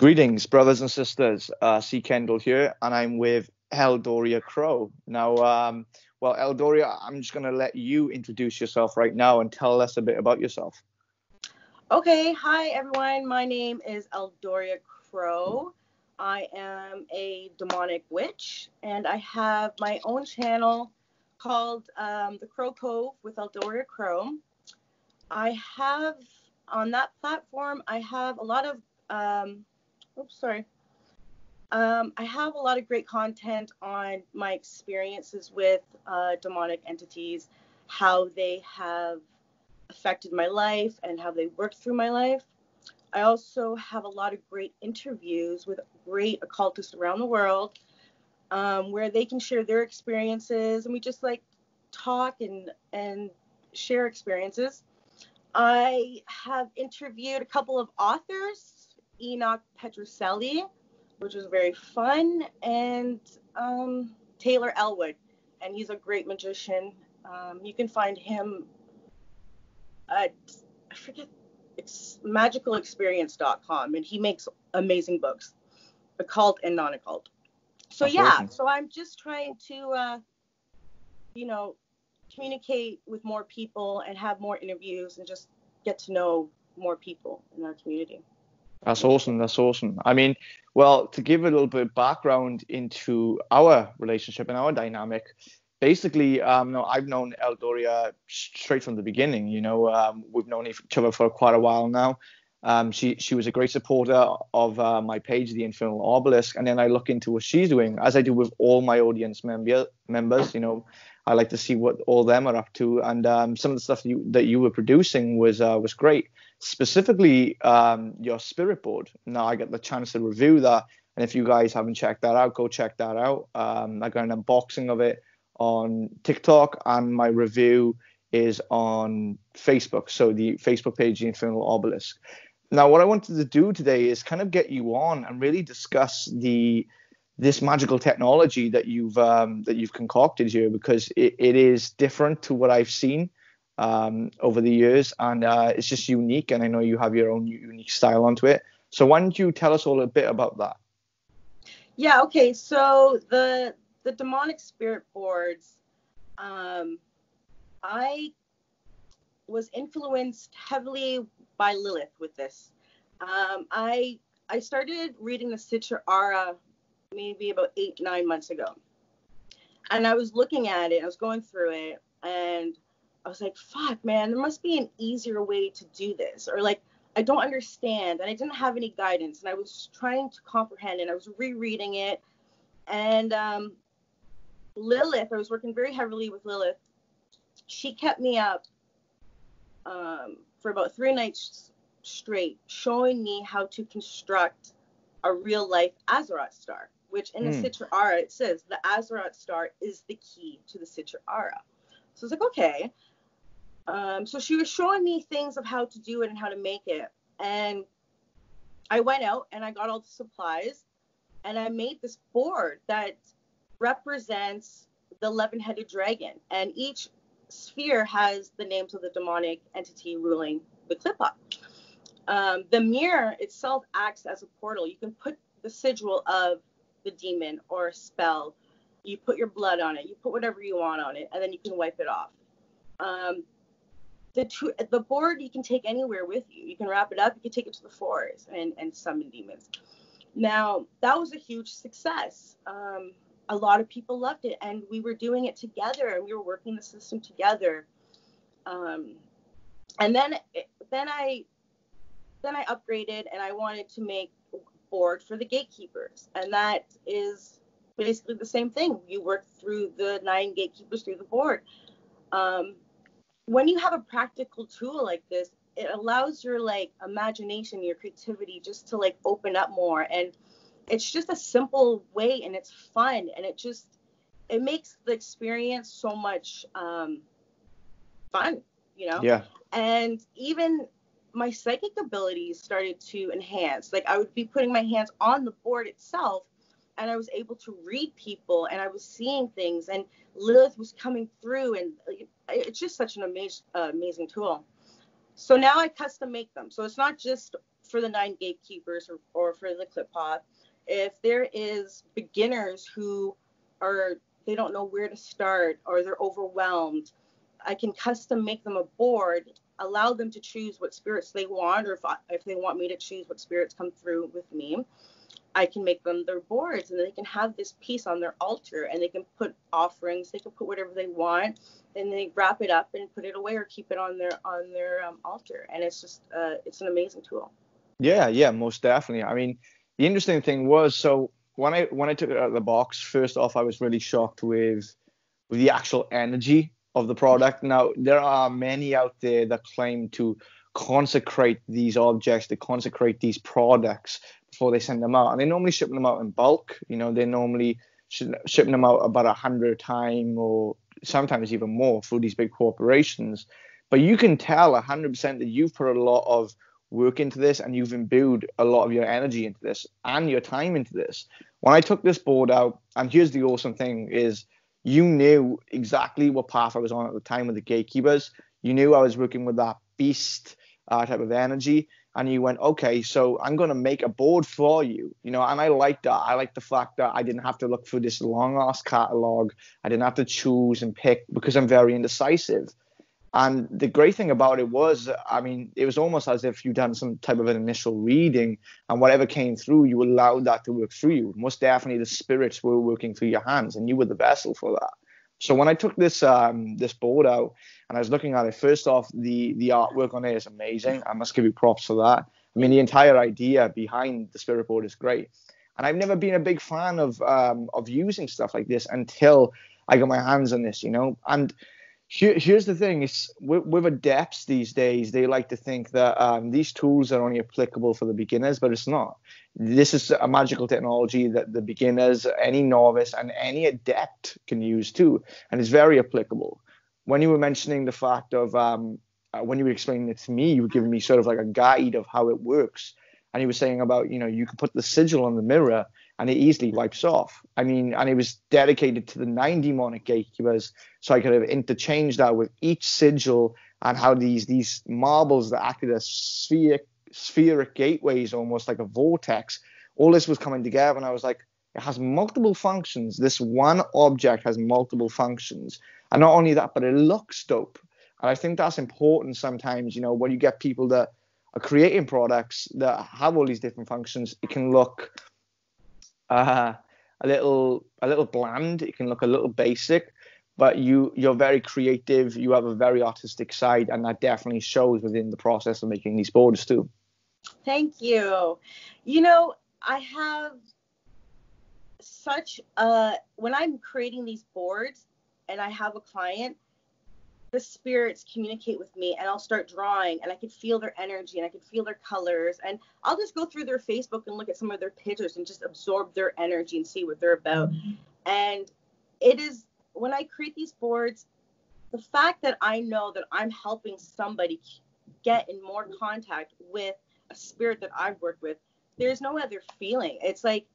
Greetings, brothers and sisters. C. Kendall here, and I'm with Eldoria Crow. Now, Eldoria, I'm just going to let you introduce yourself right now and tell us a bit about yourself. Okay, hi everyone. My name is Eldoria Crow. I am a demonic witch, and I have my own channel called The Crow Cove with Eldoria Crow. I have on that platform. I have a lot of I have a lot of great content on my experiences with demonic entities, how they have affected my life and how they worked through my life. I also have a lot of great interviews with great occultists around the world, where they can share their experiences, and we just talk and share experiences. I have interviewed a couple of authors, Enoch Petrucelli, which was very fun, and Taylor Elwood, and he's a great magician. You can find him at, I forget, it's magicalexperience.com, and he makes amazing books, occult and non-occult. So That's awesome. So I'm just trying to, communicate with more people and have more interviews and just get to know more people in our community. That's awesome. That's awesome. I mean, well, to give a little bit of background into our relationship and our dynamic, basically, I've known Eldoria straight from the beginning. We've known each other for quite a while now. She was a great supporter of my page, The Infernal Obelisk, and then I look into what she's doing, as I do with all my audience members. I like to see what all them are up to, and some of the stuff that you were producing was great. Specifically, your spirit board. Now I get the chance to review that, and if you guys haven't checked that out, go check that out. I got an unboxing of it on TikTok, and my review is on Facebook. So the Facebook page, The Infernal Obelisk. Now, what I wanted to do today is kind of get you on and really discuss this magical technology that you've concocted here, because it is different to what I've seen over the years, and it's just unique. And I know you have your own unique style onto it. So why don't you tell us all a bit about that? Yeah. Okay. So the demonic spirit boards, I was influenced heavily by Lilith with this. I started reading the Citra Aura maybe about 8-9 months ago, and I was looking at it, I was going through it, and I was like, fuck, man, there must be an easier way to do this, or I don't understand, and I didn't have any guidance, and I was trying to comprehend, and I was rereading it, and Lilith, I was working very heavily with Lilith. She kept me up for about 3 nights straight, showing me how to construct a real life Azeroth star, which in the Citra Aura, it says the Azeroth star is the key to the Citra Aura. So I was like, okay. So she was showing me things of how to do it and how to make it. And I went out and I got all the supplies, and I made this board that represents the 11-headed dragon. And each sphere has the names of the demonic entity ruling the Clippa. The mirror itself acts as a portal. You can put the sigil of the demon or a spell. You put your blood on it. You put whatever you want on it, and then you can wipe it off. The board you can take anywhere with you. You can wrap it up. You can take it to the forest and summon demons. Now, that was a huge success. A lot of people loved it, and we were doing it together, and we were working the system together. And then I upgraded, and I wanted to make a board for the gatekeepers, and that is basically the same thing. You work through the 9 gatekeepers through the board. When you have a practical tool like this, it allows your imagination, your creativity just to open up more, and it's just a simple way, and it's fun, and it makes the experience so much fun, Yeah. And even my psychic abilities started to enhance. I would be putting my hands on the board itself, and I was able to read people, and I was seeing things, and Lilith was coming through, and it's just such an amazing tool. So now I custom make them. So it's not just for the 9 gatekeepers or for the clip pod, if there is beginners who they don't know where to start or they're overwhelmed, I can custom make them a board, allow them to choose what spirits they want, or if they want me to choose what spirits come through with me, I can make them their boards, and they can have this piece on their altar, and they can put offerings, they can put whatever they want, and they wrap it up and put it away or keep it on their altar. And it's just it's an amazing tool. Yeah, most definitely. I mean, the interesting thing was, so when I took it out of the box, first off, I was really shocked with the actual energy of the product. Now, there are many out there that claim to consecrate these objects, to consecrate these products before they send them out. And they normally ship them out in bulk. You know, they normally shipping them out about 100 a time, or sometimes even more, through these big corporations. But you can tell 100% that you've put a lot of work into this, and you've imbued a lot of your energy into this and your time into this. When I took this board out, and here's the awesome thing, is you knew exactly what path I was on at the time with the gatekeepers. You knew I was working with that beast type of energy, and you went, okay, so I'm going to make a board for you, you know. And I like that. I like the fact that I didn't have to look through this long ass catalog. I didn't have to choose and pick, because I'm very indecisive. And the great thing about it was, I mean, it was almost as if you'd done some type of an initial reading, and whatever came through, you allowed that to work through you. Most definitely the spirits were working through your hands, and you were the vessel for that. So when I took this board out and I was looking at it, first off, the artwork on it is amazing. I must give you props for that. I mean, the entire idea behind the spirit board is great. And I've never been a big fan of using stuff like this until I got my hands on this, you know. And here's the thing: is with adepts these days, they like to think that these tools are only applicable for the beginners, but it's not. This is a magical technology that the beginners, any novice, and any adept can use too, and it's very applicable. When you were mentioning the fact of when you were explaining it to me, you were giving me sort of like a guide of how it works, and you were saying about, you know, you can put the sigil on the mirror and it easily wipes off. I mean, and it was dedicated to the 9 demonic gatekeepers, so I could have interchanged that with each sigil, and how these marbles that acted as spheric gateways, almost like a vortex, all this was coming together, and I was like, it has multiple functions. This one object has multiple functions, and not only that, but it looks dope. And I think that's important sometimes, you know, when you get people that are creating products that have all these different functions, it can look a little bland. It can look a little basic, but you're very creative. You have a very artistic side, and that definitely shows within the process of making these boards too. Thank you. You know, I have such when I'm creating these boards and I have a client, the spirits communicate with me, and I'll start drawing, and I can feel their energy, and I can feel their colors, and I'll just go through their Facebook and look at some of their pictures and just absorb their energy and see what they're about. And it is, when I create these boards, the fact that I know that I'm helping somebody get in more contact with a spirit that I've worked with, there's no other feeling. It's like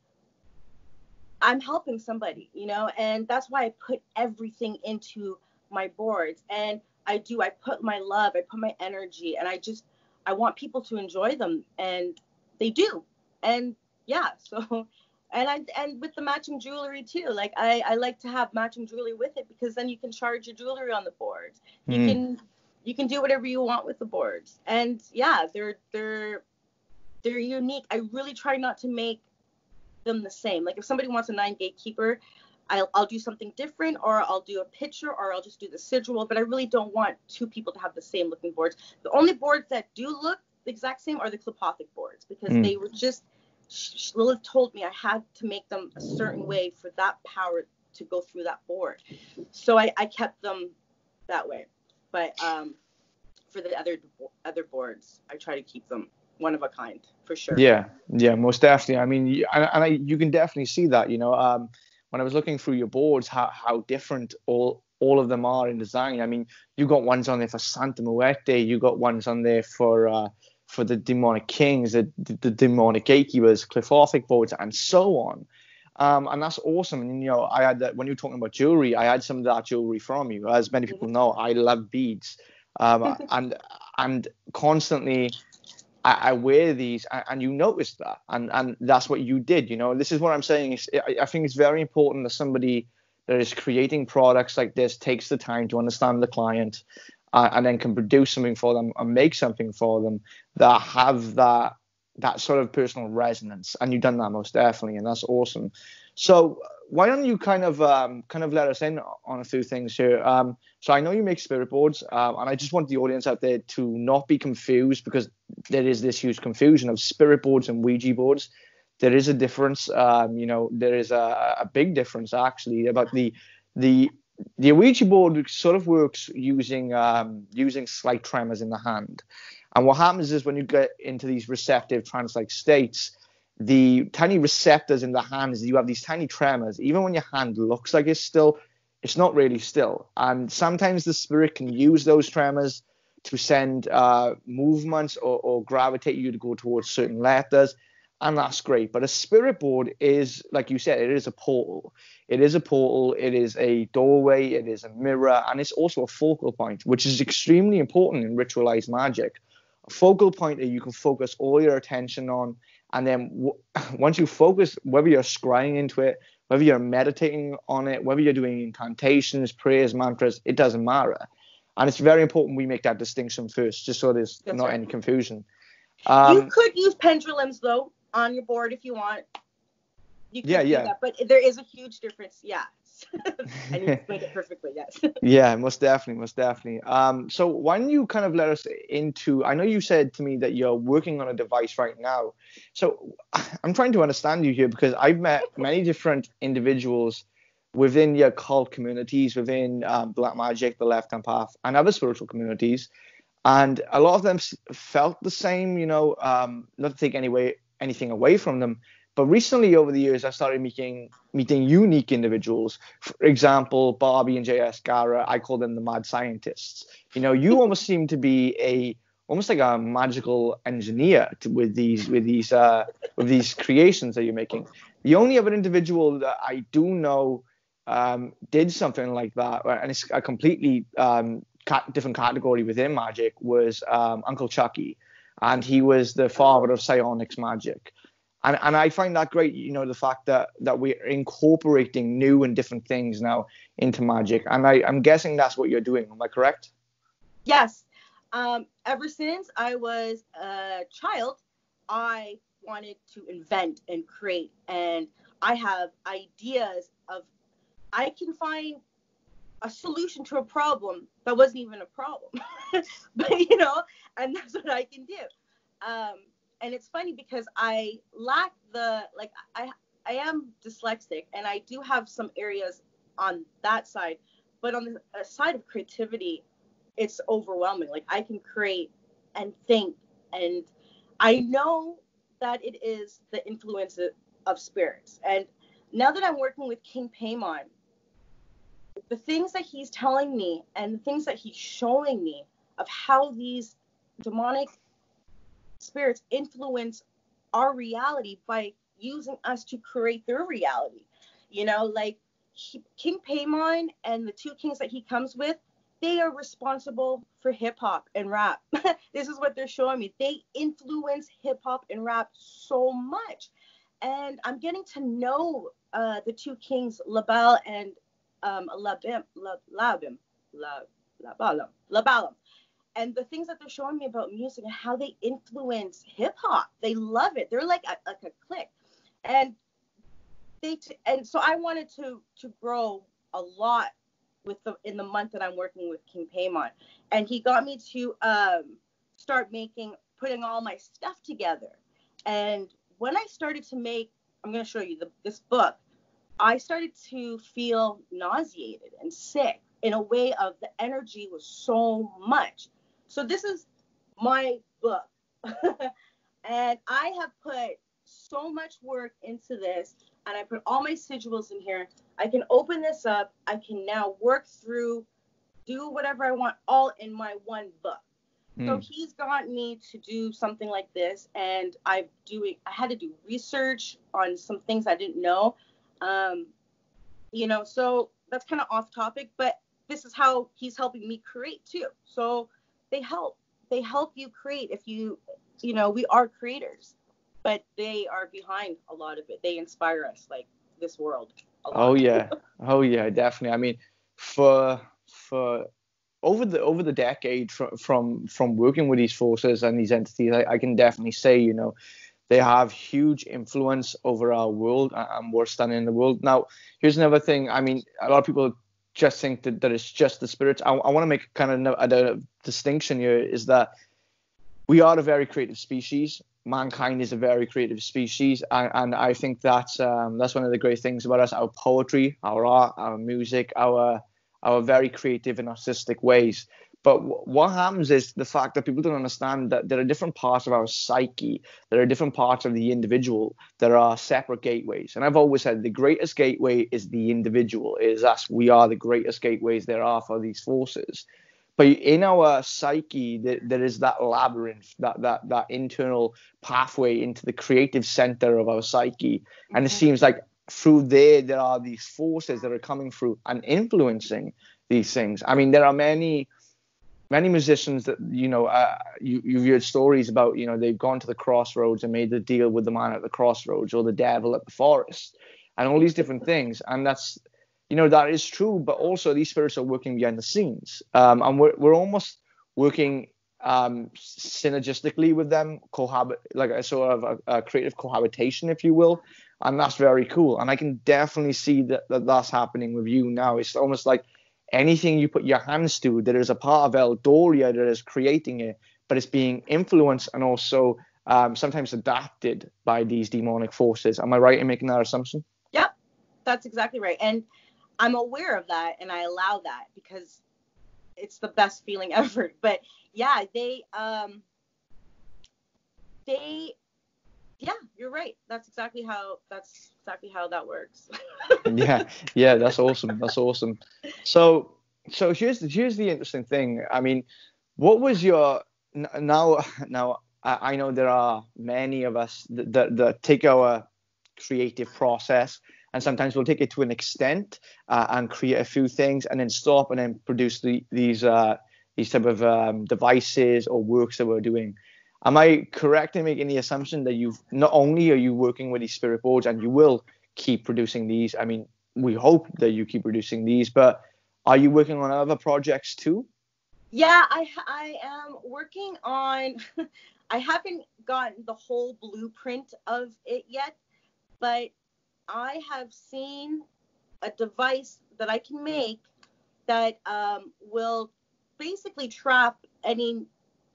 I'm helping somebody, you know, and that's why I put everything into my boards. And I put my love, I put my energy, and I want people to enjoy them, and they do. And yeah, so and with the matching jewelry too, like I like to have matching jewelry with it, because then you can charge your jewelry on the boards. You can do whatever you want with the boards. And yeah, they're unique. I really try not to make them the same. Like if somebody wants a 9 gatekeeper, I'll do something different, or I'll do a picture, or I'll just do the sigil, but I really don't want 2 people to have the same looking boards. The only boards that do look the exact same are the Klipothic boards, because they were just, Lilith told me I had to make them a certain way for that power to go through that board. So I kept them that way. But for the other boards, I try to keep them one of a kind, for sure. Yeah, most definitely. I mean, you can definitely see that, you know, when I was looking through your boards, how different all of them are in design. I mean, you got ones on there for Santa Muerte, you got ones on there for the demonic kings, the demonic gatekeepers, Klipothic boards, and so on. And that's awesome. And, you know, I had that when you were talking about jewelry, I had some of that jewelry from you. As many people know, I love beads. And constantly I wear these, and you notice that, and that's what you did. This is what I'm saying. I think it's very important that somebody that is creating products like this takes the time to understand the client, and then can produce something for them and make something for them that have that sort of personal resonance. And you've done that most definitely, and that's awesome. So why don't you kind of let us in on a few things here? So I know you make spirit boards, and I just want the audience out there to not be confused, because there is this huge confusion of spirit boards and Ouija boards. There is a difference. There is a big difference actually about the Ouija board sort of works using slight tremors in the hand. And what happens is when you get into these receptive trance-like states, the tiny receptors in the hands, you have these tiny tremors. Even when your hand looks like it's still, it's not really still. And sometimes the spirit can use those tremors to send movements or gravitate you to go towards certain letters. And that's great. But a spirit board is, like you said, it is a portal. It is a portal. It is a doorway. It is a mirror. And it's also a focal point, which is extremely important in ritualized magic. A focal point that you can focus all your attention on. And then once you focus, whether you're scrying into it, whether you're meditating on it, whether you're doing incantations, prayers, mantras, it doesn't matter. And it's very important we make that distinction first, just so there's That's not right. any confusion. You could use pendulums, though, on your board if you want. You could do that, but there is a huge difference. Yeah. And you explained it perfectly, yes. Yeah, most definitely. So why don't you kind of let us into, I know you said to me that you're working on a device right now. So I'm trying to understand you here, because I've met many different individuals within the occult communities, within Black Magic, the Left Hand Path, and other spiritual communities. And a lot of them felt the same, not to take anything away from them. But recently, over the years, I started meeting unique individuals. For example, Barbie and J.S. Gara, I call them the mad scientists. You almost seem to be almost like a magical engineer with these creations that you're making. The only other individual that I do know did something like that, and it's a completely different category within magic, was Uncle Chucky, and he was the father of psionics magic. And I find that great, the fact that we're incorporating new and different things now into magic. And I'm guessing that's what you're doing. Am I correct? Yes. Ever since I was a child, I wanted to invent and create. And I have ideas of, I can find a solution to a problem that wasn't even a problem. But, and that's what I can do. And it's funny because I lack I am dyslexic, and I do have some areas on that side, but on the side of creativity, it's overwhelming. Like, I can create and think, and I know that it is the influence of spirits. And now that I'm working with King Paimon, the things that he's telling me and the things that he's showing me of how these demonic spirits influence our reality by using us to create their reality. King Paimon and the two kings that he comes with, they are responsible for hip hop and rap. This is what they're showing me. They influence hip hop and rap so much. And I'm getting to know the two kings, Labal and Labalam. And the things that they're showing me about music and how they influence hip hop, they love it. They're like a clique, and so I wanted to grow a lot in the month that I'm working with King Paimon, and he got me to start putting all my stuff together. And when I started to make, I'm going to show you this book, I started to feel nauseated and sick in a way of the energy was so much. So this is my book. And I have put so much work into this, and I put all my sigils in here. I can open this up. I can now work through, do whatever I want, all in my one book. So he's got me to do something like this, and I had to do research on some things I didn't know. So that's kind of off topic, but this is how he's helping me create too. So they help you create. If you we are creators, but they are behind a lot of it. They inspire us, like this world, a Oh lot. yeah, oh yeah, definitely. I mean, for over the decade from working with these forces and these entities, I can definitely say, they have huge influence over our world, and we're standing in the world. Now, here's another thing. I mean, a lot of people just think that it's just the spirits. I want to make kind of a distinction here, is that we are a very creative species. Mankind is a very creative species, and I think that's one of the great things about us: our poetry, our art, our music, our very creative and artistic ways. But what happens is the fact that people don't understand that there are different parts of our psyche, there are different parts of the individual, there are separate gateways. And I've always said the greatest gateway is the individual, is us. We are the greatest gateways there are for these forces. But in our psyche, there is that labyrinth, that internal pathway into the creative center of our psyche. And it seems like through there are these forces that are coming through and influencing these things. I mean, there are many musicians that, you've heard stories about, they've gone to the crossroads and made the deal with the man at the crossroads, or the devil at the forest, and all these different things. And that's, that is true, but also these spirits are working behind the scenes. And we're almost working synergistically with them, like a sort of a creative cohabitation, if you will. And that's very cool. And I can definitely see that's happening with you now. It's almost like anything you put your hands to, there is a part of Eldoria that is creating it, but it's being influenced and also sometimes adapted by these demonic forces. Am I right in making that assumption? Yep, that's exactly right. And I'm aware of that, and I allow that because it's the best feeling ever. But yeah, yeah, you're right. That's exactly how that works. Yeah, that's awesome. That's awesome. So here's the interesting thing. I mean, what was your now? I know there are many of us that take our creative process, and sometimes we'll take it to an extent and create a few things and then stop and then produce these type of devices or works that we're doing. Am I correct in making the assumption that you've not only are you working with these spirit boards and you will keep producing these? I mean, we hope that you keep producing these, but are you working on other projects too? Yeah, I am working on. I haven't gotten the whole blueprint of it yet, but I have seen a device that I can make that will basically trap any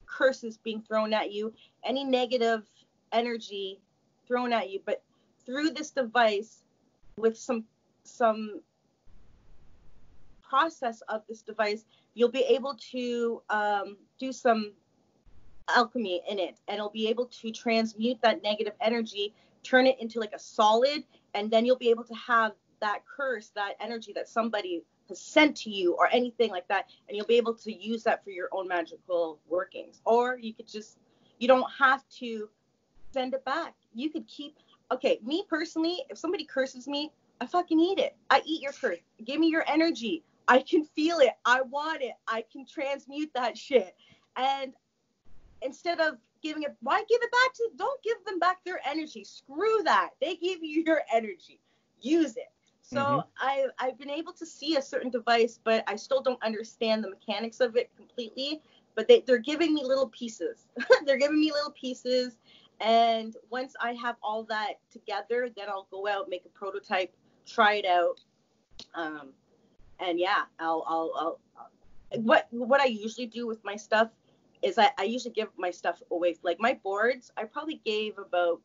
curses being thrown at you, any negative energy thrown at you. But through this device, with some process of this device, you'll be able to do some alchemy in it, and it'll be able to transmute that negative energy, turn it into like a solid, and then you'll be able to have that curse, that energy that somebody has sent to you or anything like that, and you'll be able to use that for your own magical workings. Or you don't have to send it back. You could keep, okay, me personally, if somebody curses me, I fucking eat it. I eat your curse. Give me your energy. I can feel it. I want it. I can transmute that shit. And instead of giving it, why give it back don't give them back their energy. Screw that. They give you your energy. Use it. So I've been able to see a certain device, but I still don't understand the mechanics of it completely. But they're giving me little pieces. They're giving me little pieces. And once I have all that together, then I'll go out, make a prototype, try it out. And yeah, I'll what I usually do with my stuff is I usually give my stuff away. Like my boards, I probably gave about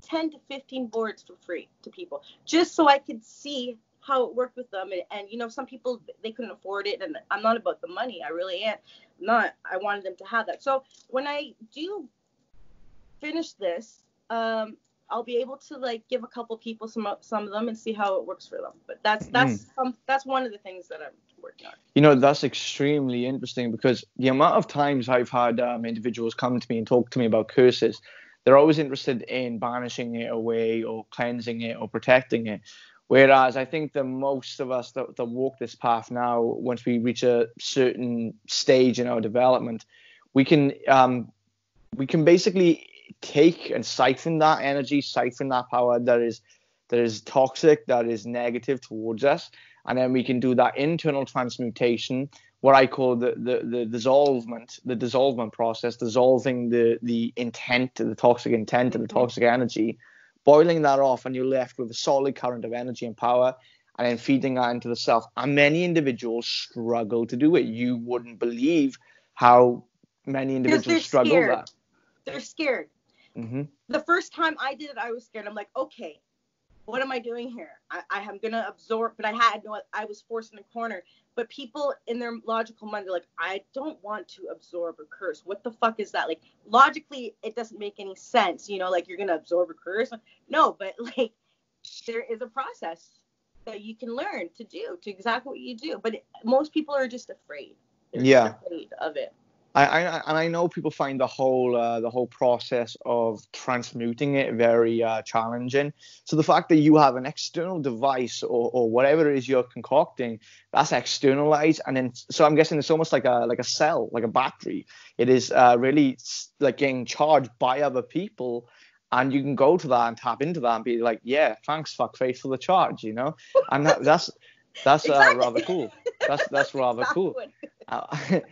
10 to 15 boards for free to people, just so I could see how it worked with them. And some people, they couldn't afford it, and I'm not about the money. I really am not. I wanted them to have that. So when I do finish this, I'll be able to like give a couple people some of them and see how it works for them. But that's one of the things that I'm working on. That's extremely interesting, because the amount of times I've had individuals come to me and talk to me about curses, they're always interested in banishing it away or cleansing it or protecting it. Whereas I think that most of us that walk this path now, once we reach a certain stage in our development, we can we can basically take and siphon that energy, siphon that power that is toxic, that is negative towards us, and then we can do that internal transmutation, what I call the dissolvement process, dissolving the intent, the toxic intent and the toxic energy, boiling that off, and you're left with a solid current of energy and power, and then feeding that into the self. And many individuals struggle to do it. You wouldn't believe how many individuals struggle scared. that. They're scared. Mm-hmm. The first time I did it, I was scared. I'm like, okay, what am I doing here? I am going to absorb, but I was forced in a corner. But people in their logical mind, they're like, I don't want to absorb a curse. What the fuck is that? Like, logically, it doesn't make any sense. Like you're going to absorb a curse. No, but like, there is a process that you can learn to do, to exactly what you do. But most people are just afraid. They're just afraid of it. I know people find the whole process of transmuting it very challenging. So the fact that you have an external device or whatever it is you're concocting, that's externalized, and then so I'm guessing it's almost like a cell, like a battery. It is really like getting charged by other people, and you can go to that and tap into that and be like, yeah, thanks fuckface for the charge, and that's exactly. Rather cool. That's rather cool. I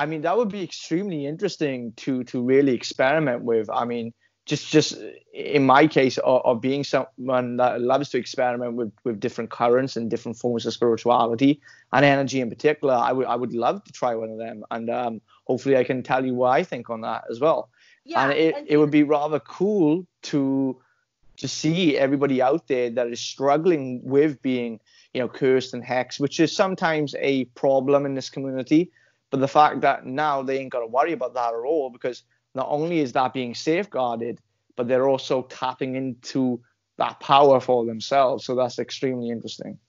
mean, that would be extremely interesting to really experiment with. I mean, just in my case of being someone that loves to experiment with different currents and different forms of spirituality and energy in particular, I would love to try one of them, and hopefully I can tell you what I think on that as well. Yeah, and it would be rather cool to see everybody out there that is struggling with being, cursed and hexed, which is sometimes a problem in this community. But the fact that now they ain't got to worry about that at all, because not only is that being safeguarded, but they're also tapping into that power for themselves. So that's extremely interesting.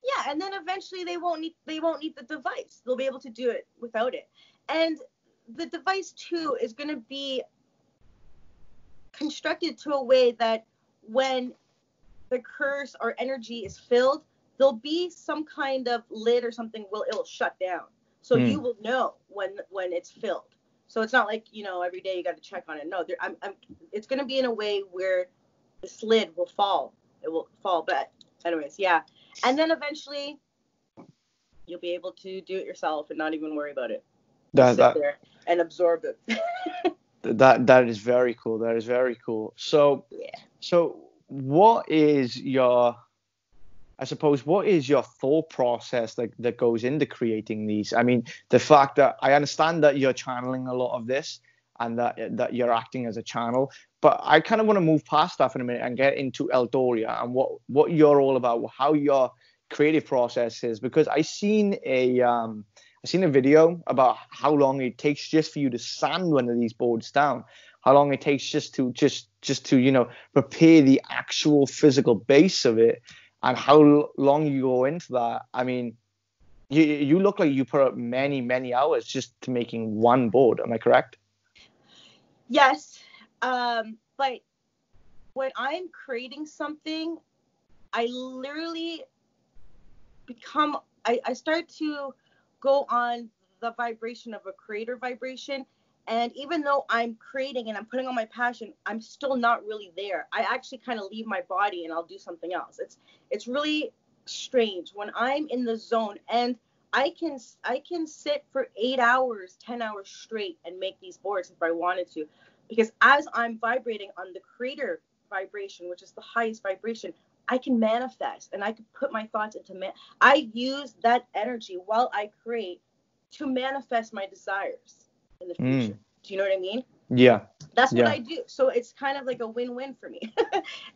Yeah, and then eventually they won't need the device. They'll be able to do it without it. And the device too is going to be constructed to a way that when the curse or energy is filled, there'll be some kind of lid or something it'll shut down. So you will know when it's filled. So it's not like, every day you got to check on it. No, it's going to be in a way where this lid will fall. It will fall. But anyways, yeah. And then eventually you'll be able to do it yourself and not even worry about it. Sit there and absorb it. That is very cool. That is very cool. So, yeah. So what is your thought process that goes into creating these? I mean, the fact that I understand that you're channeling a lot of this and that you're acting as a channel, but I kind of want to move past that for a minute and get into Eldoria and what you're all about, how your creative process is, because I seen a video about how long it takes just for you to sand one of these boards down, how long it takes just to prepare the actual physical base of it, and how long you go into that. I mean, you look like you put up many, many hours just to making one board. Am I correct? Yes. But when I'm creating something, I literally I start to go on the vibration of a creator vibration. And even though I'm creating and I'm putting on my passion, I'm still not really there. I actually kind of leave my body and I'll do something else. It's really strange when I'm in the zone, and I can sit for 8 hours, 10 hours straight and make these boards if I wanted to, because as I'm vibrating on the creator vibration, which is the highest vibration, I can manifest and I can put my thoughts into I use that energy while I create to manifest my desires in the future. Do you know what I mean? Yeah. That's what I do. So it's kind of like a win-win for me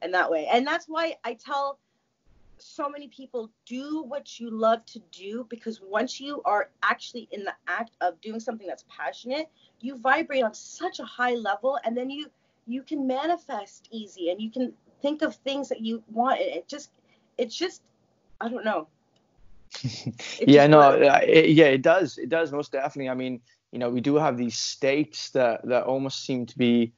in that way. And that's why I tell so many people, do what you love to do, because once you are actually in the act of doing something that's passionate, you vibrate on such a high level, and then you can manifest easy, and you can think of things that you want. It's just I don't know. It does most definitely. I mean, we do have these states that almost seem to be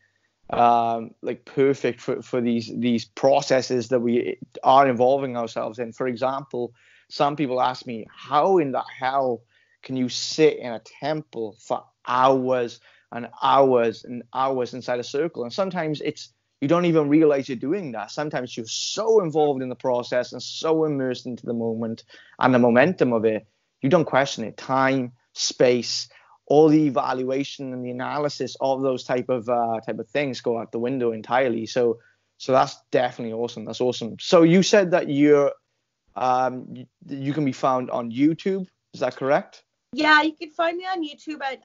like perfect for these processes that we are involving ourselves in. For example, some people ask me, how in the hell can you sit in a temple for hours and hours inside a circle. And sometimes you don't even realize you're doing that. Sometimes you're so involved in the process and so immersed into the moment and the momentum of it, you don't question it. Time, space, all the evaluation and the analysis of those type of things go out the window entirely. So that's definitely awesome. That's awesome. So you said that you can be found on YouTube. Is that correct? Yeah, you can find me on YouTube at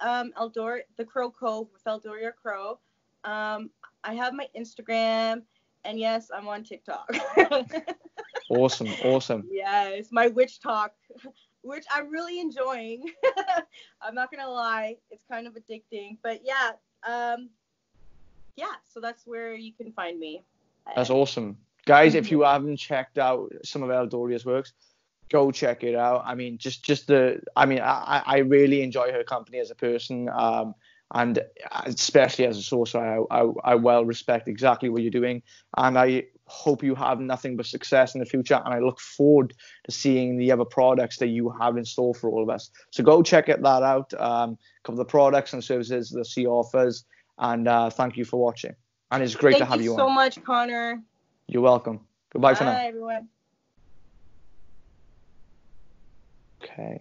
the Crow Cove with Eldoria Crow. I have my Instagram, and yes, I'm on TikTok. Awesome. Yes, my witch talk, which I'm really enjoying. I'm not gonna lie, it's kind of addicting, but yeah, so that's where you can find me. That's awesome, guys. If you haven't checked out some of Eldoria's works, go check it out. I mean, I really enjoy her company as a person, and especially as a sorcerer, I well respect exactly what you're doing, and I hope you have nothing but success in the future. And I look forward to seeing the other products that you have in store for all of us. So go check that out. Couple of the products and services that she offers, and thank you for watching. And it's great to have you on. Thank you so much, Connor. You're welcome. Goodbye for now. Bye, everyone. Okay.